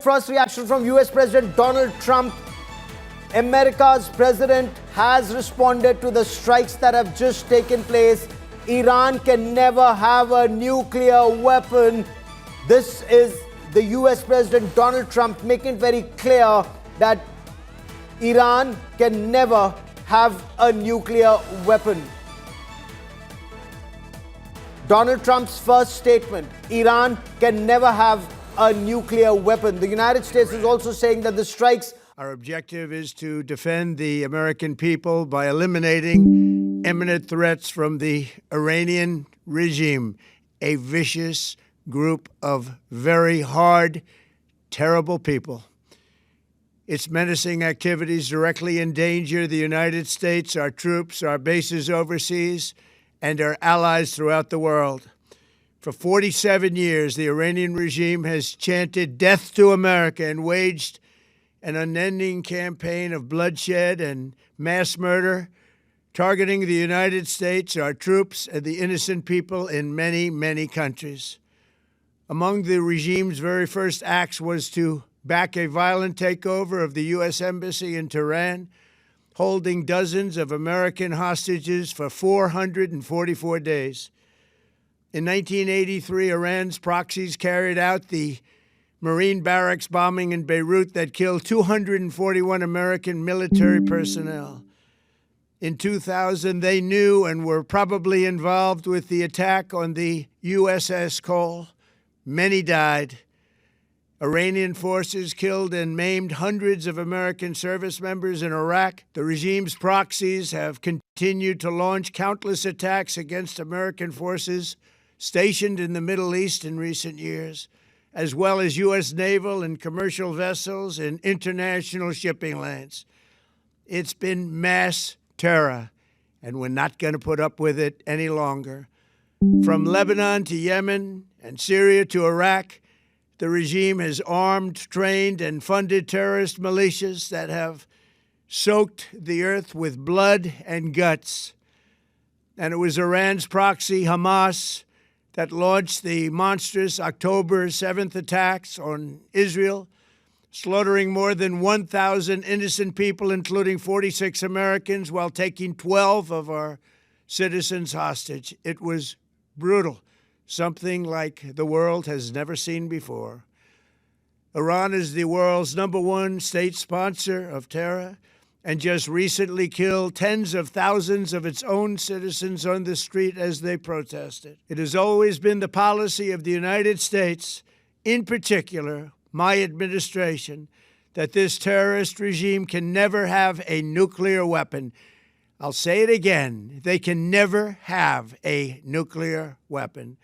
First reaction from US President Donald Trump. America's president has responded to the strikes that have just taken place. Iran can never have a nuclear weapon. This is the US President Donald Trump making it very clear that Iran can never have a nuclear weapon. Donald Trump's first statement: Iran can never have a nuclear weapon. The United States is also saying that the strikes. Our objective is to defend the American people by eliminating imminent threats from the Iranian regime, a vicious group of very hard, terrible people. Its menacing activities directly endanger the United States, our troops, our bases overseas, and our allies throughout the world. For 47 years, the Iranian regime has chanted death to America and waged an unending campaign of bloodshed and mass murder, targeting the United States, our troops, and the innocent people in many, many countries. Among the regime's very first acts was to back a violent takeover of the U.S. Embassy in Tehran, holding dozens of American hostages for 444 days. In 1983, Iran's proxies carried out the Marine barracks bombing in Beirut that killed 241 American military personnel. In 2000, they knew and were probably involved with the attack on the USS Cole. Many died. Iranian forces killed and maimed hundreds of American service members in Iraq. The regime's proxies have continued to launch countless attacks against American forces stationed in the Middle East in recent years, as well as U.S. naval and commercial vessels in international shipping lanes. It's been mass terror, and we're not going to put up with it any longer. From Lebanon to Yemen and Syria to Iraq, the regime has armed, trained, and funded terrorist militias that have soaked the earth with blood and guts. And it was Iran's proxy, Hamas, that launched the monstrous October 7th attacks on Israel, slaughtering more than 1,000 innocent people, including 46 Americans, while taking 12 of our citizens hostage. It was brutal, something like the world has never seen before. Iran is the world's #1 state sponsor of terror, and just recently killed tens of thousands of its own citizens on the street as they protested. It has always been the policy of the United States, in particular my administration, that this terrorist regime can never have a nuclear weapon. I'll say it again, they can never have a nuclear weapon.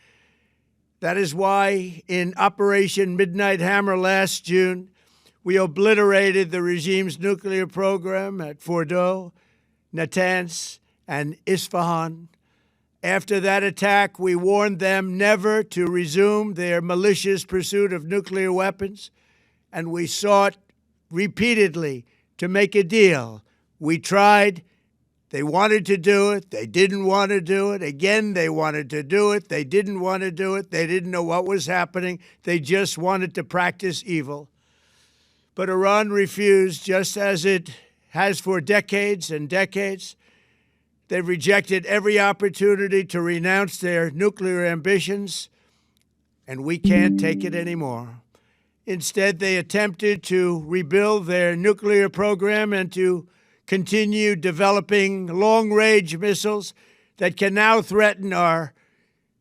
That is why in Operation Midnight Hammer last June, we obliterated the regime's nuclear program at Fordow, Natanz, and Isfahan. After that attack, we warned them never to resume their malicious pursuit of nuclear weapons, and we sought repeatedly to make a deal. We tried. They wanted to do it. They didn't want to do it. Again, they wanted to do it. They didn't want to do it. They didn't know what was happening. They just wanted to practice evil. But Iran refused, just as it has for decades and decades. They've rejected every opportunity to renounce their nuclear ambitions, and we can't take it anymore. Instead, they attempted to rebuild their nuclear program and to continue developing long-range missiles that can now threaten our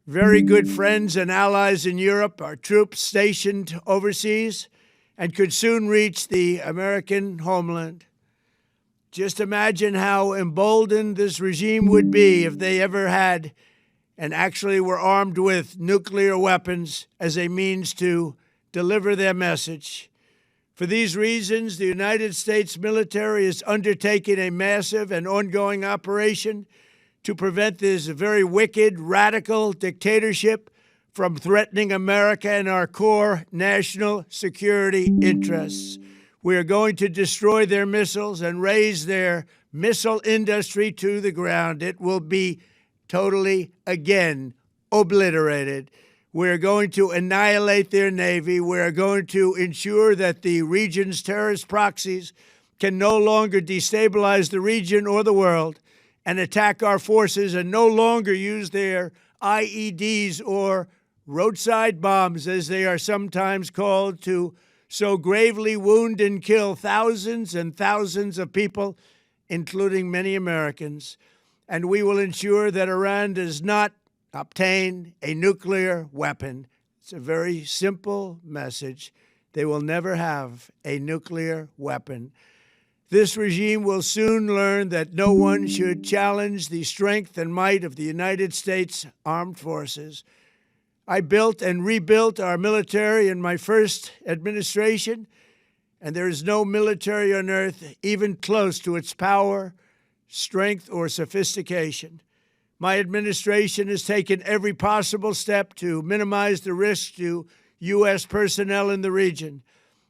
very good friends and allies in Europe, our troops stationed overseas, and could soon reach the American homeland. Just imagine how emboldened this regime would be if they ever had and actually were armed with nuclear weapons as a means to deliver their message. For these reasons, the United States military is undertaking a massive and ongoing operation to prevent this very wicked, radical dictatorship from threatening America and our core national security interests. We are going to destroy their missiles and raise their missile industry to the ground. It will be totally, again, obliterated. We're going to annihilate their Navy. We're going to ensure that the region's terrorist proxies can no longer destabilize the region or the world and attack our forces and no longer use their IEDs or roadside bombs, as they are sometimes called, to so gravely wound and kill thousands and thousands of people, including many Americans. And we will ensure that Iran does not obtain a nuclear weapon. It's a very simple message. They will never have a nuclear weapon. This regime will soon learn that no one should challenge the strength and might of the United States Armed Forces. I built and rebuilt our military in my first administration, and there is no military on earth even close to its power, strength, or sophistication. My administration has taken every possible step to minimize the risk to U.S. personnel in the region.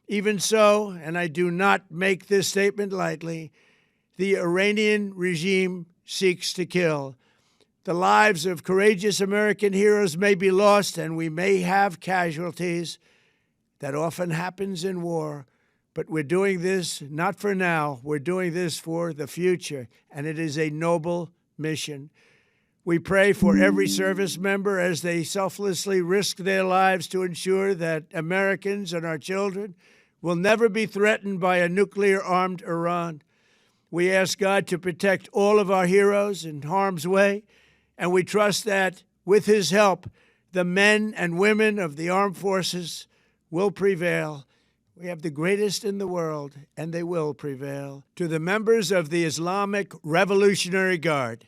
Even so, and I do not make this statement lightly, the Iranian regime seeks to kill. The lives of courageous American heroes may be lost, and we may have casualties. That often happens in war. But we're doing this not for now. We're doing this for the future, and it is a noble mission. We pray for every service member as they selflessly risk their lives to ensure that Americans and our children will never be threatened by a nuclear-armed Iran. We ask God to protect all of our heroes in harm's way, and we trust that, with his help, the men and women of the armed forces will prevail. We have the greatest in the world, and they will prevail. To the members of the Islamic Revolutionary Guard,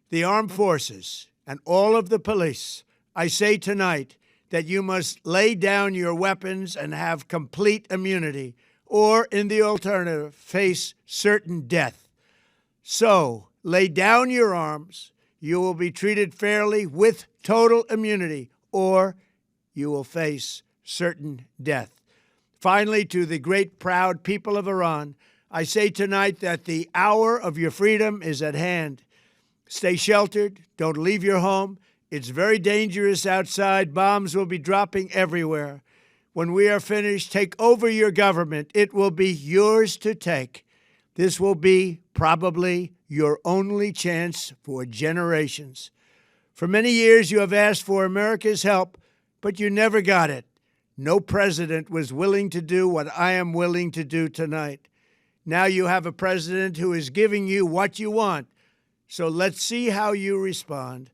the armed forces, and all of the police, I say tonight that you must lay down your weapons and have complete immunity, or, in the alternative, face certain death. So, lay down your arms. You will be treated fairly with total immunity, or you will face certain death. Finally, to the great, proud people of Iran, I say tonight that the hour of your freedom is at hand. Stay sheltered. Don't leave your home. It's very dangerous outside. Bombs will be dropping everywhere. When we are finished, take over your government. It will be yours to take. This will be probably your only chance for generations. For many years, you have asked for America's help, but you never got it. No president was willing to do what I am willing to do tonight. Now you have a president who is giving you what you want. So let's see how you respond.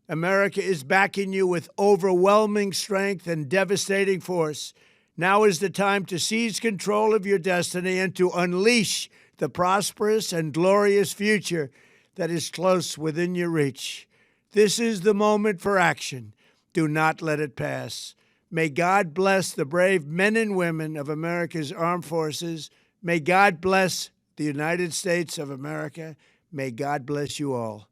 America is backing you with overwhelming strength and devastating force. Now is the time to seize control of your destiny and to unleash the prosperous and glorious future that is close within your reach. This is the moment for action. Do not let it pass. May God bless the brave men and women of America's armed forces. May God bless the United States of America. May God bless you all.